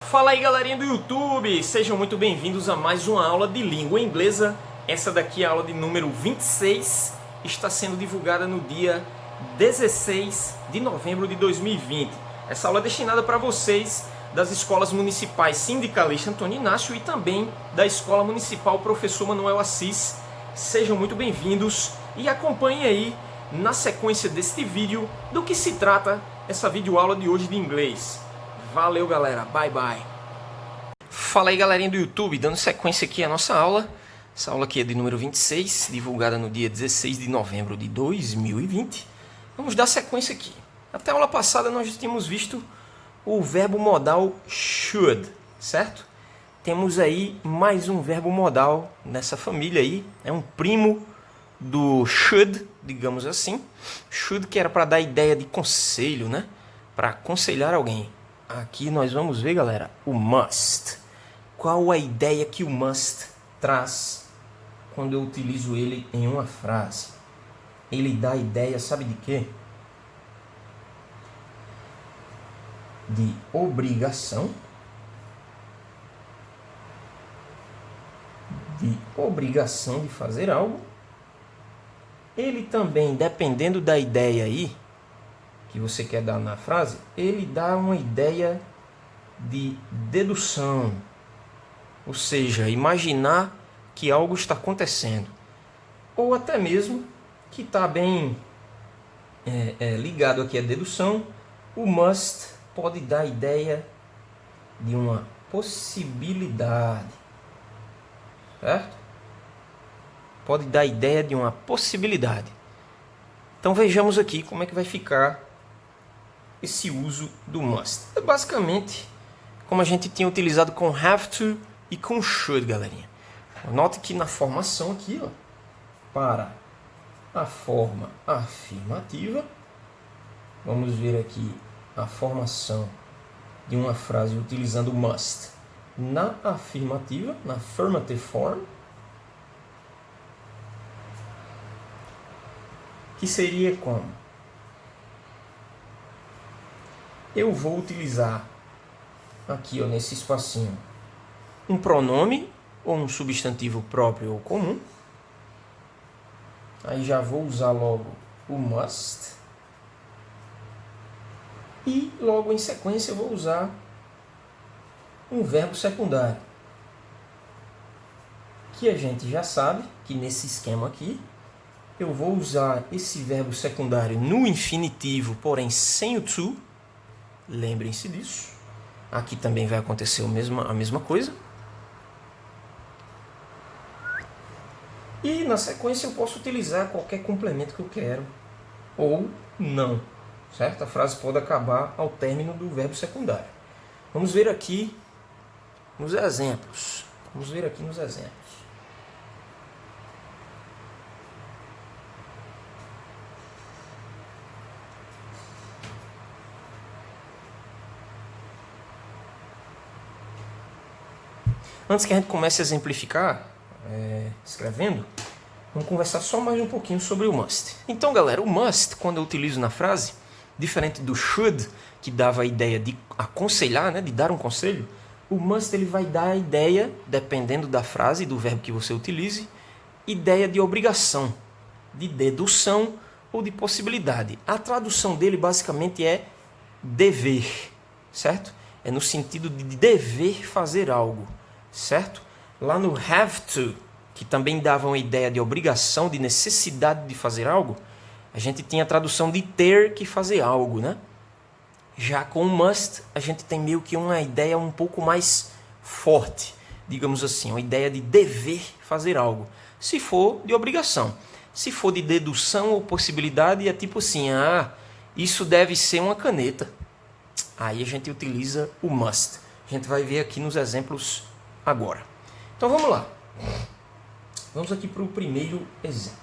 Fala aí, galerinha do YouTube, sejam muito bem-vindos a mais uma aula de língua inglesa. Essa daqui é a aula de número 26, está sendo divulgada no dia 16 de novembro de 2020. Essa aula é destinada para vocês das escolas municipais Sindicalista Antônio Inácio e também da Escola Municipal Professor Manuel Assis. Sejam muito bem-vindos e acompanhem aí na sequência deste vídeo do que se trata essa videoaula de hoje de inglês. Valeu, galera. Bye, bye. Fala aí, galerinha do YouTube. Dando sequência aqui à nossa aula. Essa aula aqui é de número 26, divulgada no dia 16 de novembro de 2020. Vamos dar sequência aqui. Até a aula passada nós tínhamos visto o verbo modal should, certo? Temos aí mais um verbo modal nessa família aí. É um primo do should, digamos assim. Should, que era para dar ideia de conselho, né? Para aconselhar alguém. Aqui nós vamos ver, galera, o must. Qual a ideia que o must traz quando eu utilizo ele em uma frase? Ele dá a ideia, sabe de quê? De obrigação. De obrigação de fazer algo. Ele também, dependendo da ideia aí que você quer dar na frase, ele dá uma ideia de dedução, ou seja, imaginar que algo está acontecendo, ou até mesmo que está bem ligado aqui à dedução. O must pode dar a ideia de uma possibilidade, certo? Pode dar a ideia de uma possibilidade. Então vejamos aqui como é que vai ficar esse uso do must. É basicamente como a gente tinha utilizado com have to e com should, galerinha. Note que na formação aqui, ó, para a forma afirmativa, vamos ver aqui a formação de uma frase utilizando must na afirmativa, na affirmative form, que seria como? Eu vou utilizar aqui, ó, nesse espacinho, um pronome ou um substantivo próprio ou comum. Aí já vou usar logo o must. E logo em sequência eu vou usar um verbo secundário. Que a gente já sabe que nesse esquema aqui, eu vou usar esse verbo secundário no infinitivo, porém sem o to. Lembrem-se disso. Aqui também vai acontecer a mesma coisa. E na sequência eu posso utilizar qualquer complemento que eu quero. Ou não. Certo? A frase pode acabar ao término do verbo secundário. Vamos ver aqui nos exemplos. Antes que a gente comece a exemplificar, escrevendo, vamos conversar só mais um pouquinho sobre o must. Então, galera, o must, quando eu utilizo na frase, diferente do should, que dava a ideia de aconselhar, né, de dar um conselho, o must ele vai dar a ideia, dependendo da frase e do verbo que você utilize, ideia de obrigação, de dedução ou de possibilidade. A tradução dele basicamente é dever, certo? É no sentido de dever fazer algo. Certo? Lá no have to, que também dava uma ideia de obrigação, de necessidade de fazer algo, a gente tinha a tradução de ter que fazer algo, né? Já com o must, a gente tem meio que uma ideia um pouco mais forte, digamos assim, uma ideia de dever fazer algo. Se for de obrigação. Se for de dedução ou possibilidade, é tipo assim, isso deve ser uma caneta. Aí a gente utiliza o must. A gente vai ver aqui nos exemplos agora. Então vamos lá. Vamos aqui para o primeiro exemplo.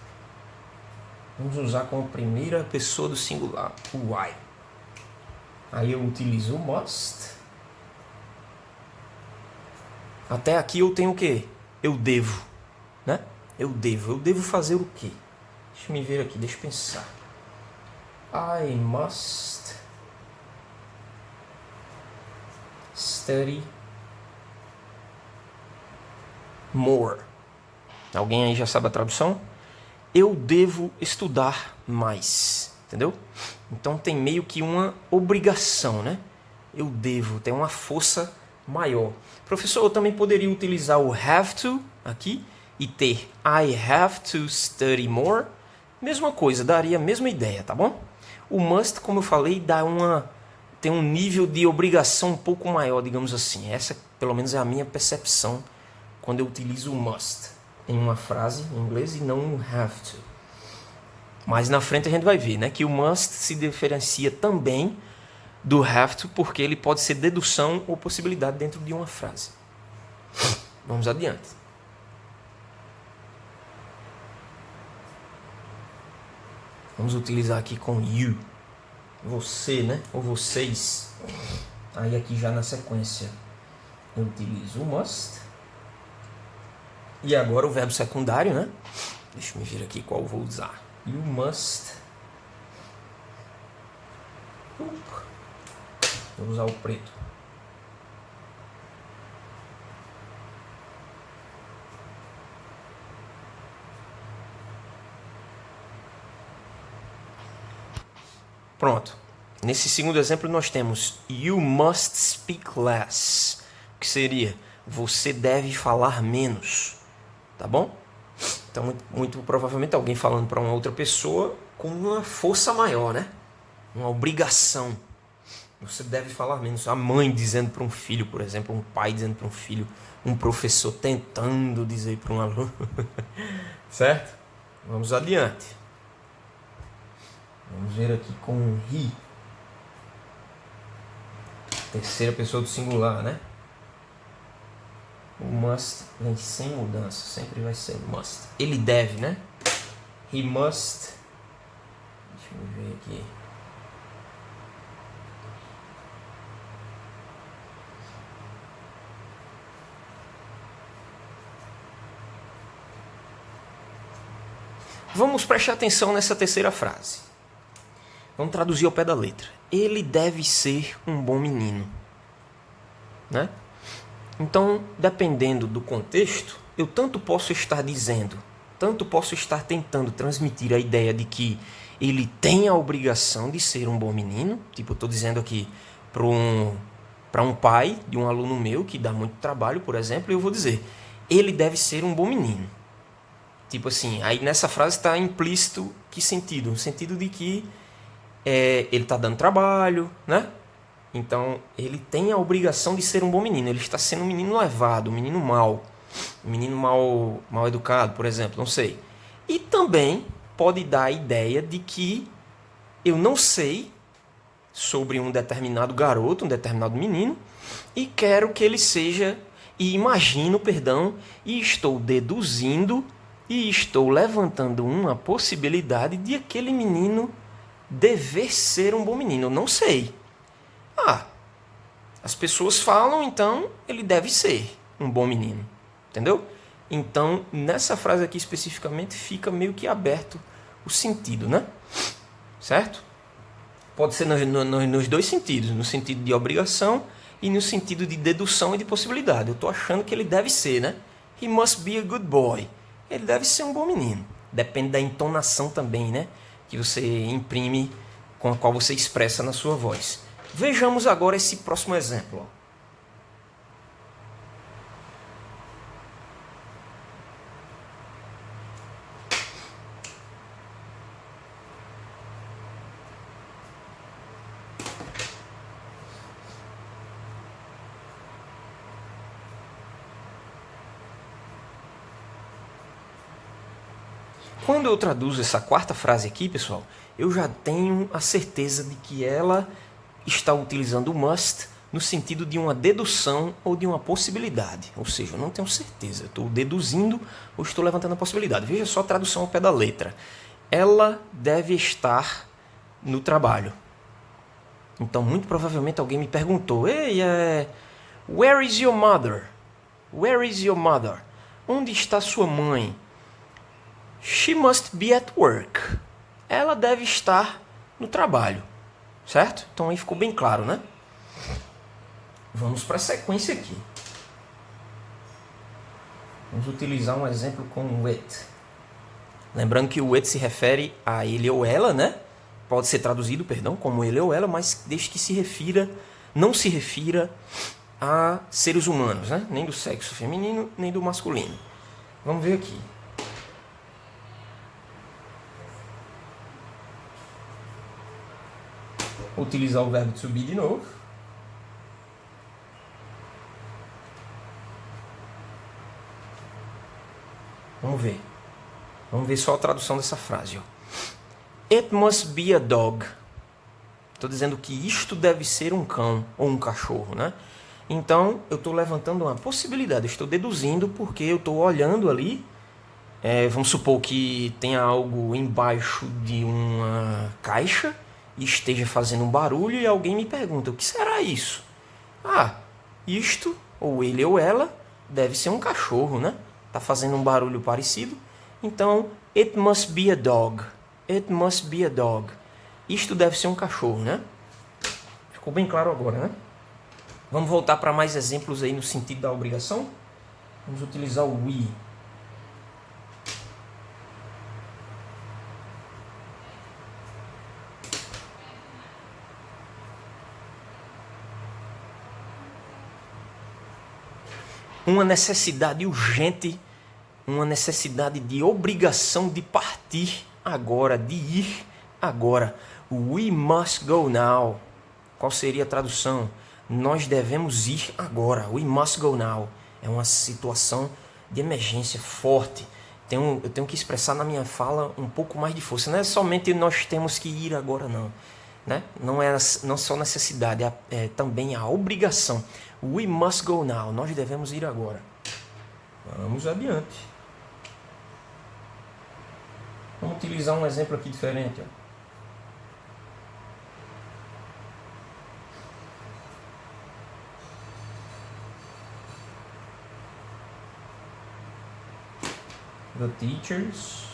Vamos usar como primeira pessoa do singular o I. Aí eu utilizo o must. Até aqui eu tenho o quê? Eu devo, né? Eu devo fazer o quê? Deixa eu me ver aqui, deixa eu pensar. I must study more. Alguém aí já sabe a tradução? Eu devo estudar mais, entendeu? Então tem meio que uma obrigação, né? Eu devo, tem uma força maior. Professor, eu também poderia utilizar o have to aqui e ter I have to study more. Mesma coisa, daria a mesma ideia, tá bom? O must, como eu falei, tem um nível de obrigação um pouco maior, digamos assim. Essa, pelo menos, é a minha percepção quando eu utilizo o must em uma frase em inglês e não o have to. Mas na frente a gente vai ver, né, que o must se diferencia também do have to, porque ele pode ser dedução ou possibilidade dentro de uma frase. Vamos adiante. Vamos utilizar aqui com you. Você, né? Ou vocês. Aí aqui já na sequência eu utilizo o must. E agora o verbo secundário, né? Deixa eu me ver aqui qual eu vou usar. You must. Vou usar o preto. Pronto. Nesse segundo exemplo nós temos you must speak less, que seria você deve falar menos, tá bom? Então muito provavelmente alguém falando para uma outra pessoa com uma força maior, né? Uma obrigação. Você deve falar menos. A mãe dizendo para um filho, por exemplo, um pai dizendo para um filho, um professor tentando dizer para um aluno. Certo? Vamos adiante. Vamos ver aqui com he. Terceira pessoa do singular, né? O must vem sem mudança, sempre vai ser must. Ele deve, né? He must. Deixa eu ver aqui. Vamos prestar atenção nessa terceira frase. Vamos traduzir ao pé da letra. Ele deve ser um bom menino, né? Então, dependendo do contexto, eu tanto posso estar dizendo, tanto posso estar tentando transmitir a ideia de que ele tem a obrigação de ser um bom menino. Tipo, eu estou dizendo aqui para um pai de um aluno meu que dá muito trabalho, por exemplo, eu vou dizer, ele deve ser um bom menino. Tipo assim, aí nessa frase está implícito que sentido? No sentido de que ele está dando trabalho, né? Então, ele tem a obrigação de ser um bom menino. Ele está sendo um menino levado, um menino mau. Um menino mal educado, por exemplo, não sei. E também pode dar a ideia de que eu não sei sobre um determinado garoto, um determinado menino, e quero que ele seja, e imagino, e estou deduzindo, e estou levantando uma possibilidade de aquele menino dever ser um bom menino. Eu não sei. As pessoas falam, então ele deve ser um bom menino. Entendeu? Então, nessa frase aqui especificamente, fica meio que aberto o sentido, né? Certo? Pode ser nos dois sentidos, no sentido de obrigação e no sentido de dedução e de possibilidade. Eu estou achando que ele deve ser, né? He must be a good boy. Ele deve ser um bom menino. Depende da entonação também, né? Que você imprime, com a qual você expressa na sua voz. Vejamos agora esse próximo exemplo. Quando eu traduzo essa quarta frase aqui, pessoal, eu já tenho a certeza de que ela está utilizando o must no sentido de uma dedução ou de uma possibilidade. Ou seja, eu não tenho certeza. Eu estou deduzindo ou estou levantando a possibilidade. Veja só a tradução ao pé da letra. Ela deve estar no trabalho. Então, muito provavelmente alguém me perguntou, Ei, where is your mother? Where is your mother? Onde está sua mãe? She must be at work. Ela deve estar no trabalho. Certo? Então aí ficou bem claro, né? Vamos para a sequência aqui. Vamos utilizar um exemplo com o it. Lembrando que o it se refere a ele ou ela, né? Pode ser traduzido, perdão, como ele ou ela, mas desde que não se refira a seres humanos, né? Nem do sexo feminino, nem do masculino. Vamos ver aqui. Vou utilizar o verbo to be de novo. Vamos ver. Vamos ver só a tradução dessa frase. Ó. It must be a dog. Estou dizendo que isto deve ser um cão ou um cachorro, né? Então, eu estou levantando uma possibilidade. Eu estou deduzindo porque eu estou olhando ali. Vamos supor que tenha algo embaixo de uma caixa e esteja fazendo um barulho e alguém me pergunta, o que será isso? Isto, ou ele ou ela, deve ser um cachorro, né? Está fazendo um barulho parecido. Então, it must be a dog. It must be a dog. Isto deve ser um cachorro, né? Ficou bem claro agora, né? Vamos voltar para mais exemplos aí no sentido da obrigação. Vamos utilizar o we. Uma necessidade urgente, uma necessidade de obrigação de partir agora, de ir agora. We must go now. Qual seria a tradução? Nós devemos ir agora. We must go now. É uma situação de emergência forte. Eu tenho que expressar na minha fala um pouco mais de força. Não é somente nós temos que ir agora, não. Né? Não só necessidade, é também a obrigação. We must go now. Nós devemos ir agora. Vamos adiante. Vamos utilizar um exemplo aqui diferente. Ó. The teachers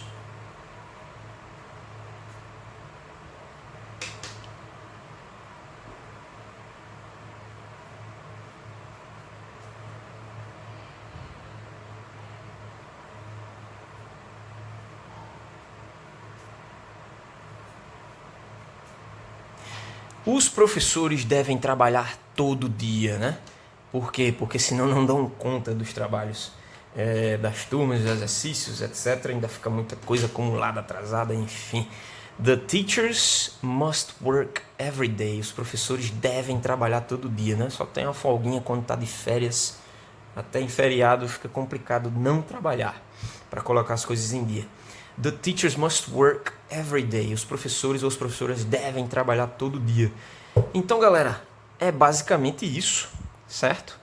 Os professores devem trabalhar todo dia, né? Por quê? Porque senão não dão conta dos trabalhos das turmas, dos exercícios, etc. Ainda fica muita coisa acumulada, atrasada, enfim. The teachers must work every day. Os professores devem trabalhar todo dia, né? Só tem uma folguinha quando está de férias. Até em feriado fica complicado não trabalhar para colocar as coisas em dia. The teachers must work every day. Os professores ou as professoras devem trabalhar todo dia. Então, galera, é basicamente isso, certo?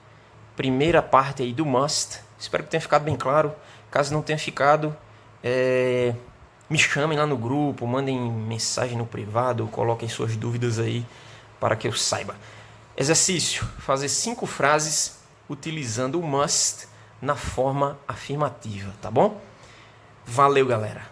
Primeira parte aí do must. Espero que tenha ficado bem claro. Caso não tenha ficado, me chamem lá no grupo, mandem mensagem no privado, coloquem suas dúvidas aí para que eu saiba. Exercício: fazer 5 frases utilizando o must na forma afirmativa, tá bom? Valeu, galera!